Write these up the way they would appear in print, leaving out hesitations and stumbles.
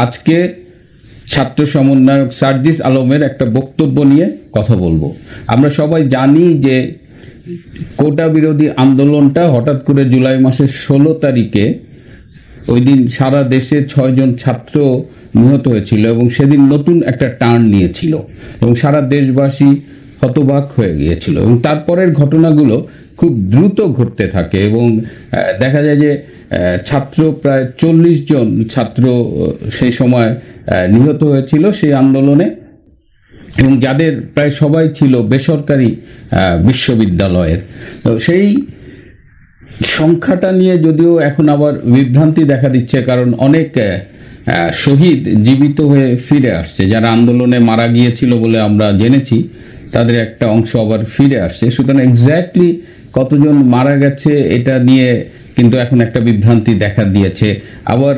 আজকে ছাত্র সমন্বয়ক সার্জিস আলমের একটা বক্তব্য নিয়ে কথা বলবো। আমরা সবাই জানি যে কোটা বিরোধী আন্দোলনটা হঠাৎ করে জুলাই মাসের 16 তারিখে ওই দিন সারা দেশে 6 জন ছাত্র নিহত হয়েছিল এবং সেদিন নতুন একটা টার্ন নিয়েছিল এবং সারা দেশবাসী হতবাক হয়ে গিয়েছিল এবং তারপরের ঘটনাগুলো খুব দ্রুত ঘটতে থাকে এবং দেখা যায় যে ছাত্র প্রায় 40 জন ছাত্র সেই সময় নিহত হয়েছিল সেই আন্দোলনে এবং যাদের প্রায় সবাই ছিল বেসরকারি বিশ্ববিদ্যালয়ের। তো সেই সংখ্যাটা নিয়ে যদিও এখন আবার বিভ্রান্তি দেখা দিচ্ছে, কারণ অনেক শহীদ জীবিত হয়ে ফিরে আসছে। যারা আন্দোলনে মারা গিয়েছিল বলে আমরা জেনেছি তাদের একটা অংশ আবার ফিরে আসছে। সুতরাং এক্স্যাক্টলি কতজন মারা গেছে এটা নিয়ে কিন্তু এখন একটা বিভ্রান্তি দেখা দিয়েছে। আবার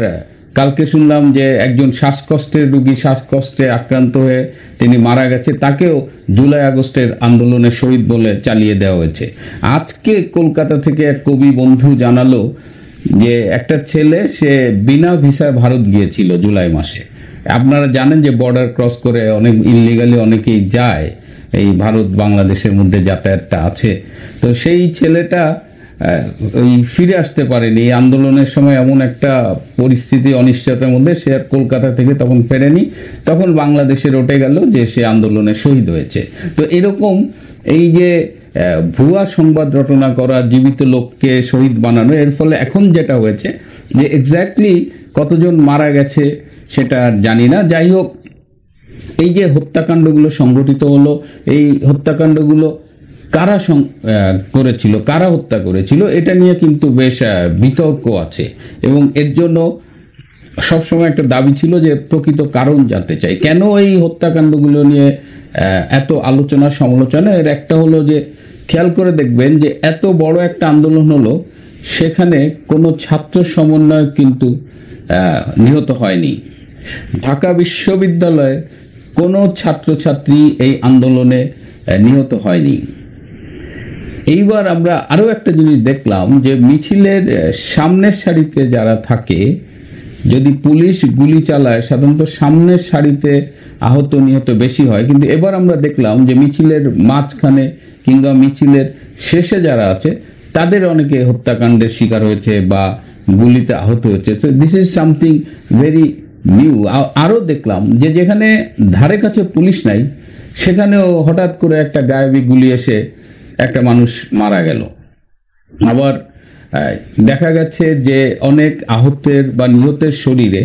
কালকে শুনলাম যে একজন শ্বাসকষ্টের রোগী শ্বাসকষ্টে আক্রান্ত হয়ে তিনি মারা গেছে, তাকেও জুলাই আগস্টের আন্দোলনের শহীদ বলে চালিয়ে দেওয়া হয়েছে। আজকে কলকাতা থেকে এক কবি বন্ধু জানালো যে একটা ছেলে সে বিনা ভিসায় ভারত গিয়েছিল জুলাই মাসে। আপনারা জানেন যে বর্ডার ক্রস করে অনেক ইললিগালি অনেকেই যায়, এই ভারত বাংলাদেশের মধ্যে যাতায়াতটা আছে। তো সেই ছেলেটা ওই ফিরে আসতে পারেনি এই আন্দোলনের সময়, এমন একটা পরিস্থিতি অনিশ্চয়তার মধ্যে সে আর কলকাতা থেকে তখন ফেরেনি, তখন বাংলাদেশে রটে গেল যে সে আন্দোলনে শহীদ হয়েছে। তো এরকম এই যে ভুয়া সংবাদ রটনা করা, জীবিত লোককে শহীদ বানানো, এর ফলে এখন যেটা হয়েছে যে এক্স্যাক্টলি কতজন মারা গেছে সেটা জানি না। যাই হোক, এই যে হত্যাকাণ্ডগুলো সংঘটিত হলো, এই হত্যাকাণ্ডগুলো কারা করেছিল, কারা হত্যা করেছিল, এটা নিয়ে কিন্তু বেশ বিতর্ক আছে এবং এর জন্য সবসময় একটা দাবি ছিল যে প্রকৃত কারণ জানতে চাই, কেন এই হত্যাকাণ্ডগুলো নিয়ে এত আলোচনা সমালোচনা। এর একটা হলো যে খেয়াল করে দেখবেন যে এত বড় একটা আন্দোলন হলো, সেখানে কোনো ছাত্র সমন্বয় কিন্তু নিহত হয়নি। ঢাকা বিশ্ববিদ্যালয়ে কোনো ছাত্রছাত্রী এই আন্দোলনে নিহত হয়নি। এইবার আমরা আরও একটা জিনিস দেখলাম যে মিছিলের সামনের সারিতে যারা থাকে, যদি পুলিশ গুলি চালায় সাধারণত সামনের সারিতে আহত নিহত বেশি হয়, কিন্তু এবার আমরা দেখলাম যে মিছিলের মাঝখানে কিংবা মিছিলের শেষে যারা আছে তাদের অনেকে হত্যাকাণ্ডের শিকার হয়েছে বা গুলিতে আহত হয়েছে। তো this is something very new. আরও দেখলাম যে যেখানে ধারে কাছে পুলিশ নাই সেখানেও হঠাৎ করে একটা গায়েবী গুলি এসে একটা মানুষ মারা গেল। আবার দেখা গেছে যে অনেক আহতের বা নিহতের শরীরে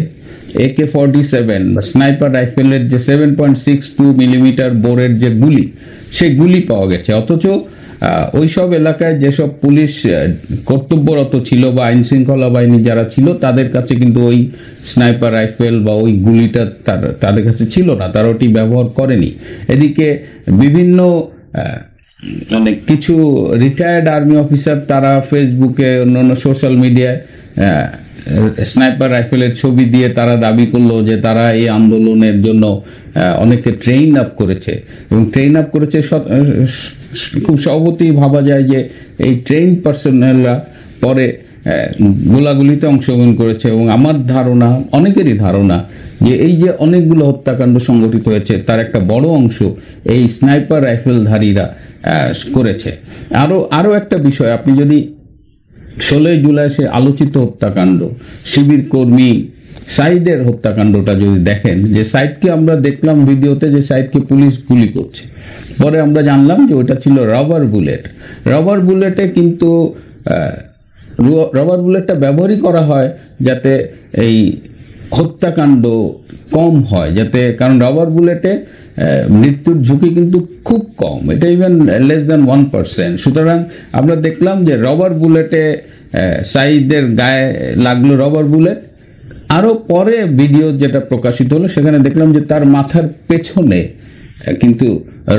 AK-47 বা স্নাইপার রাইফেলের যে 7.62 মিলিমিটার বোরের যে গুলি, সেই গুলি পাওয়া গেছে। অথচ ওইসব এলাকায় যেসব পুলিশ কর্তব্যরত ছিল বা আইন শৃঙ্খলা বাহিনী যারা ছিল তাদের কাছে কিন্তু ওই স্নাইপার রাইফেল বা ওই গুলিটা তাদের কাছে ছিল না, তারা ওটি ব্যবহার করেনি। এদিকে বিভিন্ন অনেক কিছু রিটায়ার্ড আর্মি অফিসার তারা ফেসবুকে অন্যান্য সোশ্যাল মিডিয়ায় স্নাইপার রাইফেলের ছবি দিয়ে তারা দাবি করলো যে তারা এই আন্দোলনের জন্য অনেকে ট্রেন আপ করেছে এবং ট্রেন আপ করেছে। খুব স্বভাবতই ভাবা যায় যে এই ট্রেন পার্সোনেলরা পরে গোলাগুলিতে অংশগ্রহণ করেছে এবং আমার ধারণা, অনেকেরই ধারণা, যে এই যে অনেকগুলো হত্যাকাণ্ড সংঘটিত হয়েছে তার একটা বড় অংশ এই স্নাইপার রাইফেলধারীরা করেছে। আরও একটা বিষয়, আপনি যদি 16 জুলাই সে আলোচিত হত্যাকাণ্ড শিবির কর্মী সাইদের হত্যাকাণ্ডটা যদি দেখেন, যে সাইদকে আমরা দেখলাম ভিডিওতে যে সাইদকে পুলিশ গুলি করছে, পরে আমরা জানলাম যে ওটা ছিল রাবার বুলেট। রাবার বুলেটে কিন্তু রাবার বুলেটটা ব্যবহারই করা হয় যাতে এই হত্যাকাণ্ড কম হয়, যাতে, কারণ রাবার বুলেটে মৃত্যুর ঝুঁকি কিন্তু খুব কম, এটা ইভেন লেস দ্যান 1%। সুতরাং আমরা দেখলাম যে রাবার বুলেটে সাইদের গায়ে লাগলো রাবার বুলেট। আরও পরে ভিডিও যেটা প্রকাশিত হলো সেখানে দেখলাম যে তার মাথার পেছনে কিন্তু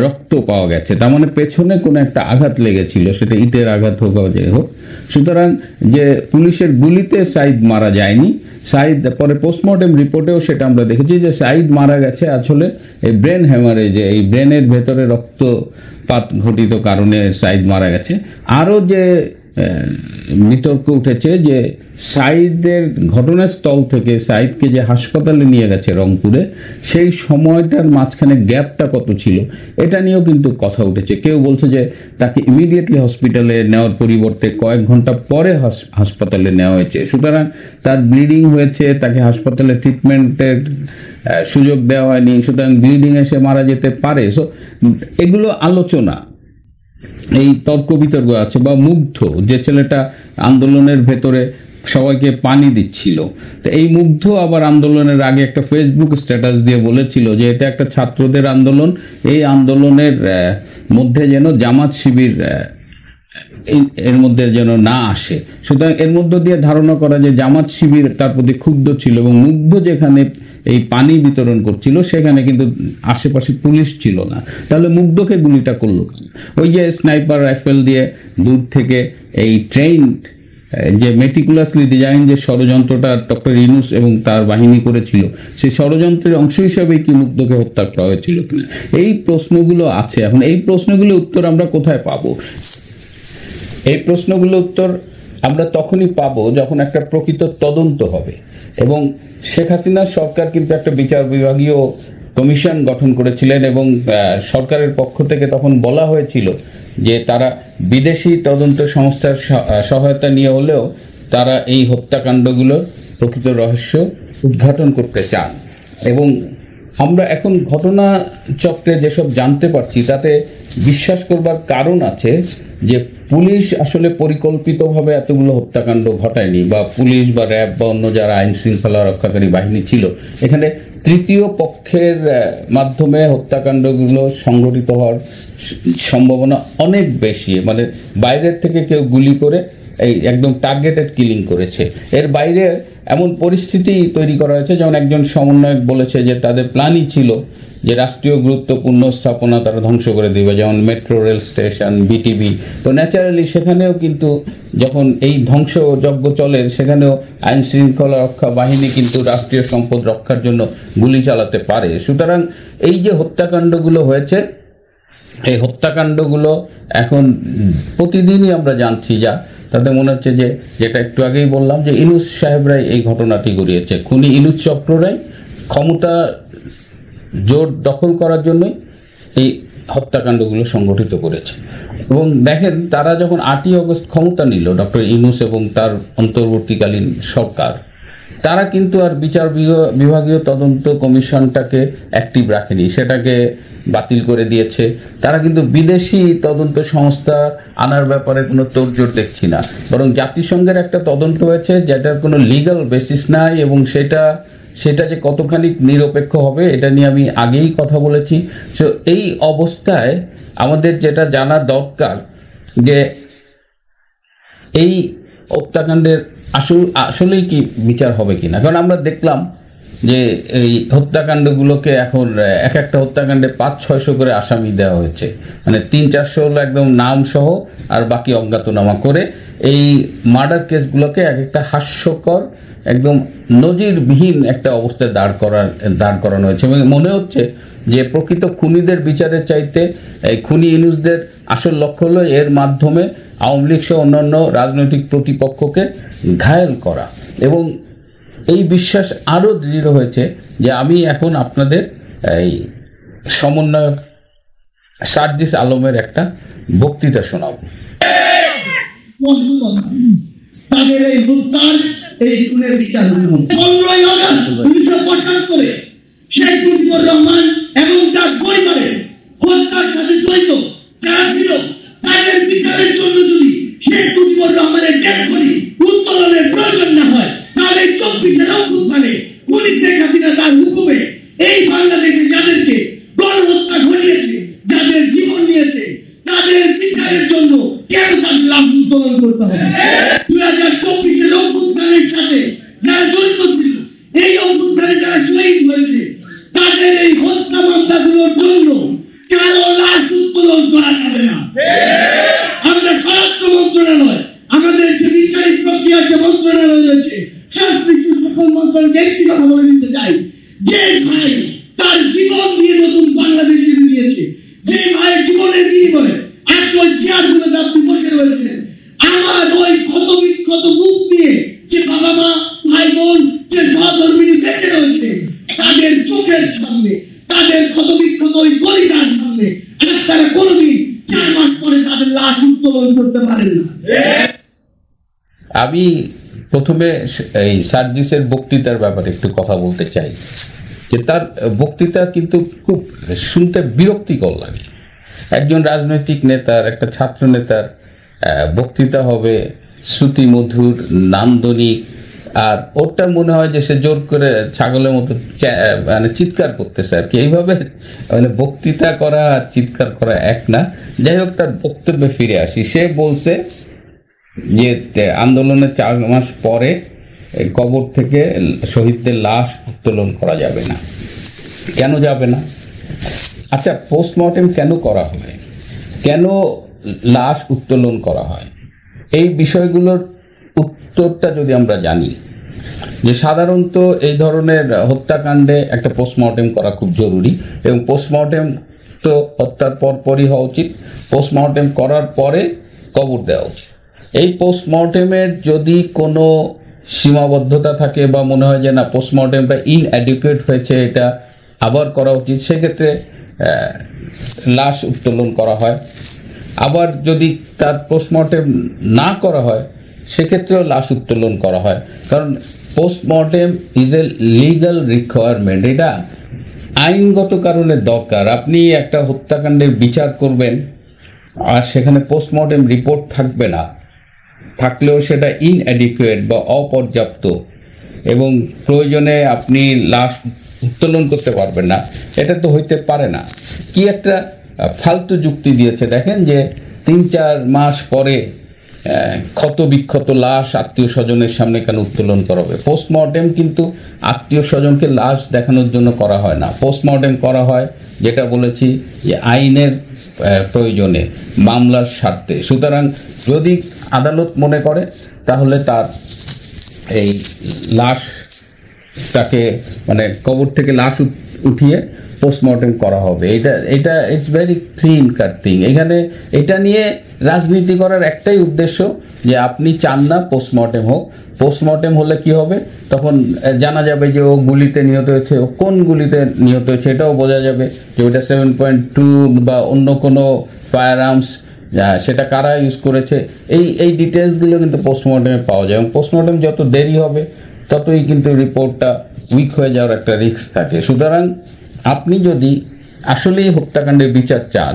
রক্ত পাওয়া গেছে, তার মানে পেছনে কোনো একটা আঘাত লেগেছিল, সেটা ইটের আঘাত হোক বা যাই হোক। সুতরাং যে পুলিশের গুলিতে সাইদ মারা যায়নি, সাইদ পরে পোস্টমর্টেম রিপোর্টেও সেটা আমরা দেখেছি যে সাইদ মারা গেছে আসলে এই ব্রেন হ্যামারেজে, এই ব্রেনের ভেতরে রক্তপাত ঘটিত কারণে সাইদ মারা গেছে। আরও যে বিতর্ক উঠেছে যে সাঈদের ঘটনাস্থল থেকে সাঈদকে যে হাসপাতালে নিয়ে গেছে রংপুরে, সেই সময়টার মাঝখানে গ্যাপটা কত ছিল এটা নিয়েও কিন্তু কথা উঠেছে। কেউ বলছে যে তাকে ইমিডিয়েটলি হসপিটালে নেওয়ার পরিবর্তে কয়েক ঘন্টা পরে হাসপাতালে নেওয়া হয়েছে, সুতরাং তার ব্লিডিং হয়েছে, তাকে হাসপাতালে ট্রিটমেন্টের সুযোগ দেওয়া হয়নি, সুতরাং ব্লিডিং এসে মারা যেতে পারে। সো এগুলো আলোচনা, এই তর্ক বিতর্ক আছে। বা মুগ্ধ, যে ছেলেটা আন্দোলনের ভেতরে সবাইকে পানি দিচ্ছিল, তো এই মুগ্ধ আবার আন্দোলনের আগে একটা ফেসবুক স্ট্যাটাস দিয়ে বলেছিল যে এটা একটা ছাত্রদের আন্দোলন, এই আন্দোলনের মধ্যে যেন জামাত শিবির এর মধ্যে যেন না আসে। সুতরাং এর মধ্য দিয়ে ধারণা করা যে জামাত শিবির তার প্রতি ক্ষুব্ধ ছিল, এবং মুগ্ধ যেখানে এই পানি বিতরণ করছিল সেখানে কিন্তু আশেপাশে পুলিশ ছিল না, তাহলে মুগ্ধকে গুলিটা করলো কেন? ওই যে স্নাইপার রাইফেল দিয়ে দূর থেকে এই ট্রেন যে মেটিকুলাসলি ডিজাইন যে ষড়যন্ত্রটা ডক্টর ইউনূস এবং তার বাহিনী করেছিল, সেই ষড়যন্ত্রের অংশ হিসাবেই কি মুগ্ধকে হত্যা করা হয়েছিল কিনা, এই প্রশ্নগুলো আছে। এখন এই প্রশ্নগুলোর উত্তর আমরা কোথায় পাবো? এই প্রশ্নগুলোর উত্তর আমরা তখনই পাবো যখন একটা প্রকৃত তদন্ত হবে। এবং শেখ হাসিনার সরকার কিন্তু একটা বিচার বিভাগীয় কমিশন গঠন করেছিলেন, এবং সরকারের পক্ষ থেকে তখন বলা হয়েছিল যে তারা বিদেশি তদন্ত সংস্থার সহায়তা নিয়ে হলেও তারা এই হত্যাকাণ্ডগুলোর প্রকৃত রহস্য উদ্ঘাটন করতে চান। এবং আমরা এখন ঘটনা চক্রে যেসব জানতে পারছি তাতে বিশ্বাস করবার কারণ আছে যে পুলিশ আসলে পরিকল্পিতভাবে এতগুলো হত্যাকাণ্ড ঘটায়নি, বা পুলিশ বা র্যাব বা অন্য যারা আইন শৃঙ্খলা রক্ষাকারী বাহিনী ছিল, এখানে তৃতীয় পক্ষের মাধ্যমে হত্যাকাণ্ডগুলো সংঘটিত হওয়ার সম্ভাবনা অনেক বেশি। মানে বাইরের থেকে কেউ গুলি করে এই একদম টার্গেটেড কিলিং করেছে। এর বাইরে এমন পরিস্থিতি তৈরি করা হয়েছে, যেমন একজন সমন্বয়ক বলেছে যে তাদের প্ল্যানই ছিল যে রাষ্ট্রীয় গুরুত্বপূর্ণ স্থাপনা তারা ধ্বংস করে দিবে, যেমন মেট্রো রেল স্টেশন, বিটিভি। তো ন্যাচারালি সেখানেও কিন্তু যখন এই ধ্বংসযজ্ঞ চলে, সেখানেও আইন শৃঙ্খলা রক্ষা বাহিনী কিন্তু রাষ্ট্রীয় সম্পদ রক্ষার জন্য গুলি চালাতে পারে। সুতরাং এই যে হত্যাকাণ্ডগুলো হয়েছে, এই হত্যাকাণ্ডগুলো এখন প্রতিদিনই আমরা জানছি, যা তাতে মনে হচ্ছে যে যেটা একটু আগেই বললাম যে ইউনূস সাহেবরাই এই ঘটনাটি ঘটিয়েছে। খুনি ইউনূস চক্ররাই ক্ষমতা জোর দখল করার জন্যই এই হত্যাকাণ্ডগুলো সংগঠিত করেছে। এবং দেখেন, তারা যখন 8ই অগস্ট ক্ষমতা নিল ডক্টর ইউনূস এবং তার অন্তর্বর্তীকালীন সরকার, তারা কিন্তু আর বিচার বিভাগীয় তদন্ত কমিশনটাকে অ্যাক্টিভ রাখেনি, সেটাকে বাতিল করে দিয়েছে। তারা কিন্তু বিদেশি তদন্ত সংস্থা আনার ব্যাপারে কোনো তোড়জোড় দেখছি না, বরং জাতিসংঘের একটা তদন্ত হয়েছে যেটার কোনো লিগ্যাল বেসিস নাই, এবং সেটা যে কতখানি নিরপেক্ষ হবে এটা নিয়ে আমি আগেই কথা বলেছি। তো এই অবস্থায় আমাদের যেটা জানা দরকার যে এই হত্যাকাণ্ডের আসলেই কি বিচার হবে কিনা। কারণ আমরা দেখলাম যে এই হত্যাকাণ্ডগুলোকে এখন এক একটা হত্যাকাণ্ডে 500-600 করে আসামি দেওয়া হয়েছে, মানে 300-400 হলো একদম নাম সহ, আর বাকি অজ্ঞাতনামা করে এই মার্ডার কেসগুলোকে এক একটা হাস্যকর, একদম নজিরবিহীন একটা অবস্থায় দাঁড় করানো হয়েছে। এবং মনে হচ্ছে যে প্রকৃত খুনিদের বিচারের চাইতে এই খুনি ইউনূসদের আসল লক্ষ্য হলো এর মাধ্যমে আওয়ামী লীগ সহ অন্যান্য রাজনৈতিক প্রতিপক্ষকে ঘায়েল করা। এবং এই বিশ্বাস আরও দৃঢ় হয়েছে যে আমি এখন আপনাদের এই সমন্বয়ক সার্জিস আলমের একটা বক্তৃতা শোনাবো। তাদের এই হত্যার, এই খুনের বিচার 15ই আগস্ট 1975 শেখ মুজিবুর রহমান এবং তার পরিবারের হত্যার সাথে জড়িত যারা ছিল তাদের বিচারের জন্য যদি শেখ মুজিবুর রহমানের ডেড বডি উত্তোলনের প্রয়োজন না হয়, তাহলে 24-এর অভ্যুত্থানে পুলিশ শেখ হাসিনা তার হুকুমে এই বাংলাদেশে যাদেরকে গণহত্যা ঘটিয়েছে, যাদের জীবন নিয়েছে, তাদের বিচারের জন্য কেন তার লাশ উত্তোলন করতে হবে? 2024-এর অভ্যুত্থানের সাথে যারা জড়িত ছিল, এই অভ্যুত্থানে যারা শহীদ হয়েছে, তাদের এই হত্যা মামলাগুলোর জন্য কারো লাশ উত্তোলন করা যাবে না। আমরা স্বরাষ্ট্র মন্ত্রণালয়, আমাদের যে বিচারিক প্রক্রিয়ার যে মন্ত্রণালয় রয়েছে, সংশ্লিষ্ট সকল মন্ত্রণালয়কে একটি কথা বলে দিতে চাই, যে ভাই তার জীবন দিয়ে নতুন বাংলাদেশে দিয়েছে, যে ভাইয়ের জীবনের বিনিময়ে আজকে ওই চেয়ারগুলোতে আপনি বসে রয়েছেন, আমার বলেছে তাদের চোখের সামনে, তাদের ক্ষতবিক্ষত ওই গলিটার সামনে তারা কোনোদিন 4 মাস পরে তাদের লাশ উত্তোলন করতে পারেন না। আমি প্রথমে এই সার্জিসের বক্তৃতার ব্যাপারে একটু কথা বলতে চাই, যে তার বক্তৃতা কিন্তু খুব শুনতে বিরক্তিকর লাগে। একজন রাজনৈতিক নেতার, একটা ছাত্র নেতার বক্তৃতা হবে শ্রুতিমধুর, নান্দনিক, আর ওটা মনে হয় যে সে জোর করে ছাগলের মতো মানে চিৎকার করতেছে আর কি। এইভাবে মানে বক্তৃতা করা আর চিৎকার করা এক না। যাই হোক, তার বক্তব্যে ফিরে আসি। সে বলছে যে আন্দোলনের 4 মাস পরে কবর থেকে শহীদদের লাশ উত্তোলন করা যাবে না। কেন যাবে না? আচ্ছা, পোস্টমর্টেম কেন করা হয়, কেন লাশ উত্তোলন করা হয়, এই বিষয়গুলোর উত্তরটা যদি আমরা জানি, যে সাধারণত এই ধরনের হত্যাকাণ্ডে একটা পোস্টমর্টেম করা খুব জরুরি, এবং পোস্টমর্টেম তো হত্যার পরপরই হওয়া উচিত। পোস্টমর্টেম করার পরে কবর দেওয়া উচিত। এই পোস্টমর্টেমের যদি কোনো সীমাবদ্ধতা থাকে বা মনে হয় যে না পোস্টমর্টেমটা ইনঅ্যাডিকুয়েট হয়েছে, এটা আবার করা উচিত, সেক্ষেত্রে লাশ উত্তোলন করা হয়। আবার যদি তার পোস্টমর্টেম না করা হয়, সেক্ষেত্রেও লাশ উত্তোলন করা হয়। কারণ postmortem is a legal requirement, এটা আইনগত কারণে দরকার। আপনি একটা হত্যাকাণ্ডের বিচার করবেন আর সেখানে পোস্টমর্টেম রিপোর্ট থাকবে না, থাকলেও সেটা ইনঅ্যাডিকুয়েট বা অপর্যাপ্ত, এবং প্রয়োজনে আপনি লাশ উত্তোলন করতে পারবেন না, এটা তো হইতে পারে না। কি একটা ফালতু যুক্তি দিয়েছে দেখেন, যে 3-4 মাস পরে ক্ষত বিক্ষত লাশ আত্মীয় স্বজনের সামনে কেন উত্তোলন করা হবে? পোস্টমর্টেম কিন্তু আত্মীয় স্বজনকে লাশ দেখানোর জন্য করা হয় না। পোস্টমর্টেম করা হয়, যেটা বলেছি, যে আইনের প্রয়োজনে, মামলার স্বার্থে। সুতরাং যদি আদালত মনে করে তাহলে তার এই লাশটাকে মানে কবর থেকে লাশ উঠিয়ে পোস্টমর্টেম করা হবে। এটা it's very clean cut thing. এখানে এটা নিয়ে রাজনীতি করার একটাই উদ্দেশ্য, যে আপনি চান না পোস্টমর্টেম হোক। পোস্টমর্টেম হলে কি হবে, তখন জানা যাবে যে ও গুলিতে নিহত হয়েছে, ও কোন গুলিতে নিহত হয়েছে এটাও বোঝা যাবে, যে ওটা 7.2 বা অন্য কোনো ফায়ার আর্মস, সেটা কারা ইউজ করেছে, এই ডিটেলসগুলো কিন্তু পোস্টমর্টেমে পাওয়া যায়। এবং পোস্টমর্টেম যত দেরি হবে ততই কিন্তু রিপোর্টটা উইক হয়ে যাওয়ার একটা রিস্ক থাকে। সুতরাং আপনি যদি আসলেই হত্যাকাণ্ডের বিচার চান,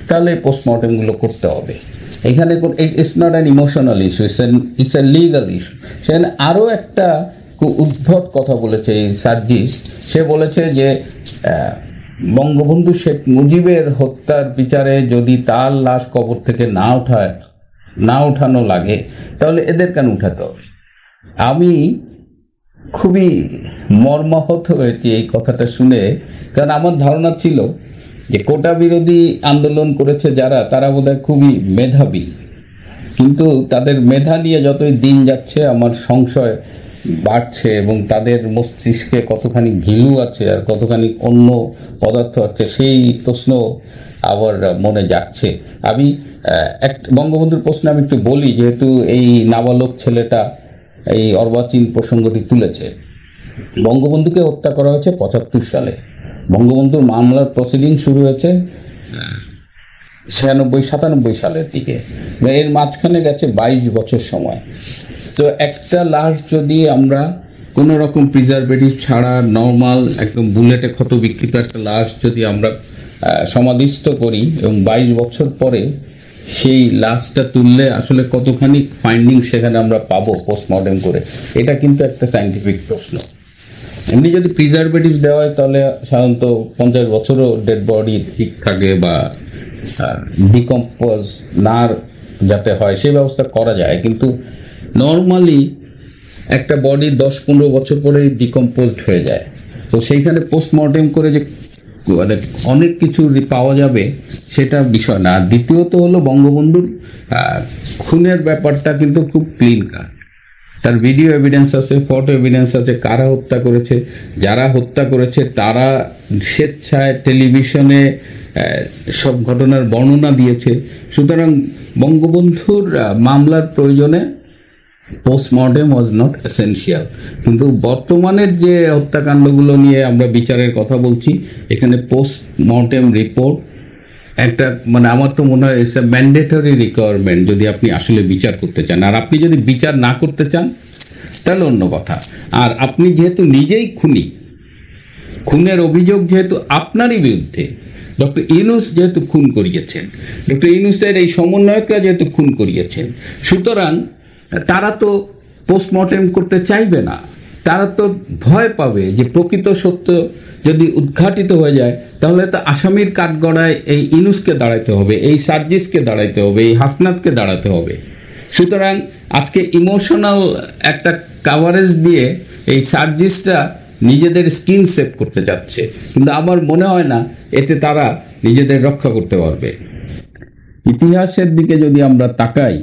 তাহলে পোস্টমর্টেমগুলো করতে হবে। এখানে it's not an emotional issue, it's a legal issue. সেখানে আরও একটা খুব উদ্ভট কথা বলেছে এই সার্জিস। সে বলেছে যে বঙ্গবন্ধু শেখ মুজিবের হত্যার বিচারে যদি তার লাশ কবর থেকে না উঠানো লাগে, তাহলে এদের কেন উঠাতে হবে? আমি খুবই মর্মাহত হয়েছি এই কথাটা শুনে, কারণ আমার ধারণা ছিল যে কোটা বিরোধী আন্দোলন করেছে যারা, তারা বোধহয় খুবই মেধাবী, কিন্তু তাদের মেধা নিয়ে যতই দিন যাচ্ছে আমার সংশয় বাড়ছে, এবং তাদের মস্তিষ্কে কতখানি ঘিলু আছে আর কতখানি অন্য পদার্থ আছে সেই প্রশ্ন আবার মনে যাচ্ছে। আমি বঙ্গবন্ধুর প্রশ্নে আমি একটু বলি, যেহেতু এই নাবালক ছেলেটা এই অর্বাচীন প্রসঙ্গটি তুলেছে। বঙ্গবন্ধুকে হত্যা করা হয়েছে 75 সালে। বঙ্গবন্ধুর মামলার প্রসিডিং শুরু হয়েছে 96-97 সালের দিকে। এর মাঝখানে গেছে 22 বছর সময়। তো একটা লাশ যদি আমরা কোনো রকম প্রিজারভেটিভ ছাড়া নর্মাল একদম বুলেটে ক্ষত বিকৃত একটা লাশ যদি আমরা সমাধিস্থ করি, এবং 22 বছর পরে সেই লাশটা তুললে আসলে কতখানি ফাইন্ডিং সেখানে আমরা পাবো পোস্টমর্টেম করে, এটা কিন্তু একটা সায়েন্টিফিক প্রশ্ন। এমনি যদি প্রিজারভেটিভ দেওয়া হয় তাহলে সাধারণত 50 বছরও ডেড বডি ঠিক থাকে বা ডিকম্পোজ না যাতে হয় সেই ব্যবস্থা করা যায়, কিন্তু নর্মালি একটা বডি 10-15 বছর পরে ডিকম্পোজড হয়ে যায়। তো সেইখানে পোস্টমর্টেম করে যে মানে অনেক কিছু পাওয়া যাবে সেটা বিষয় না। আর দ্বিতীয়ত হলো বঙ্গবন্ধুর খুনের ব্যাপারটা কিন্তু খুব ক্লিন কাট। তার ভিডিও এভিডেন্স আছে, ফটো এভিডেন্স আছে, কারা হত্যা করেছে, যারা হত্যা করেছে তারা স্বেচ্ছায় টেলিভিশনে সব ঘটনার বর্ণনা দিয়েছে। সুতরাং বঙ্গবন্ধুর মামলার প্রয়োজনে পোস্টমর্টেম ওয়াজ নট এসেনশিয়াল। কিন্তু বর্তমানের যে হত্যাকাণ্ডগুলো নিয়ে আমরা বিচারের কথা বলছি, এখানে পোস্টমর্টেম রিপোর্ট একটা মানে আমার তো মনে হয় ইটস এ ম্যান্ডেটরি রিকোয়ারমেন্ট যদি আপনি আসলে বিচার করতে চান। আর আপনি যদি বিচার না করতে চান তাহলে অন্য কথা। আর আপনি যেহেতু নিজেই খুনি, খুনের অভিযোগ যেহেতু আপনারই বিরুদ্ধে, ডক্টর ইউনূস যেহেতু খুন করিয়েছেন, ডক্টর ইউনূসের এই সমন্বয়করা যেহেতু খুন করিয়েছেন, সুতরাং তারা তো পোস্টমর্টেম করতে চাইবে না। তারা তো ভয় পাবে যে প্রকৃত সত্য যদি উদ্ঘাটিত হয়ে যায় তাহলে তো আসামির কাঠগড়ায় এই ইউনূসকে দাঁড়াতে হবে, এই সার্জিসকে দাঁড়াতে হবে, এই হাসনাতকে দাঁড়াতে হবে। সুতরাং আজকে ইমোশনাল একটা কাভারেজ দিয়ে এই সার্জিসরা নিজেদের স্কিন সেভ করতে যাচ্ছে, কিন্তু আমার মনে হয় না এতে তারা নিজেদের রক্ষা করতে পারবে। ইতিহাসের দিকে যদি আমরা তাকাই,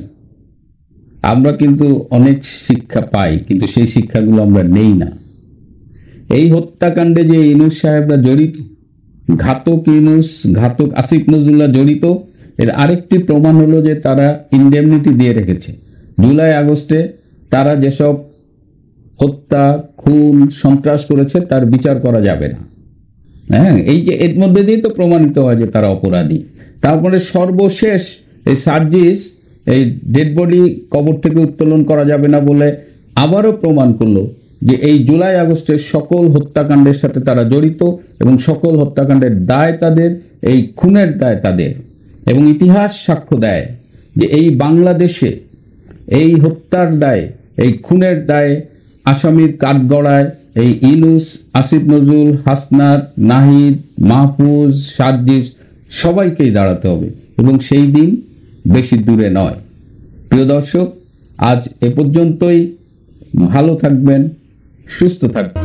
আমরা কিন্তু অনেক শিক্ষা পাই, কিন্তু সেই শিক্ষাগুলো আমরা নেই না। এই হত্যাকাণ্ডে যে ইউনূস সাহেবরা জড়িত, ঘাতক ইউনূস, ঘাতক আসিফ নজরুল্লাহ জড়িত, এর আরেকটি প্রমাণ হলো যে তারা ইনডেমনিটি দিয়ে রেখেছে। জুলাই আগস্টে তারা যেসব হত্যা, খুন, সন্ত্রাস করেছে তার বিচার করা যাবে না। হ্যাঁ, এই যে এর মধ্যে দিয়ে তো প্রমাণিত হয় যে তারা অপরাধী। তারপরে সর্বশেষ এই সার্জিস এই ডেড বডি কবর থেকে উত্তোলন করা যাবে না বলে আবারও প্রমাণ করলো যে এই জুলাই আগস্টের সকল হত্যাকাণ্ডের সাথে তারা জড়িত এবং সকল হত্যাকাণ্ডের দায় তাদের, এই খুনের দায় তাদের। এবং ইতিহাস সাক্ষ্য দেয় যে এই বাংলাদেশে এই হত্যার দায়, এই খুনের দায় আসামির কাঠগড়ায় এই ইউনূস, আসিফ নজরুল, হাসনাত, নাহিদ, মাহফুজ, সার্জিস সবাইকেই দাঁড়াতে হবে এবং সেই দিন বেশি দূরে নয়। প্রিয় দর্শক, আজ এ পর্যন্তই। ভালো থাকবেন, সুস্থ থাকবেন।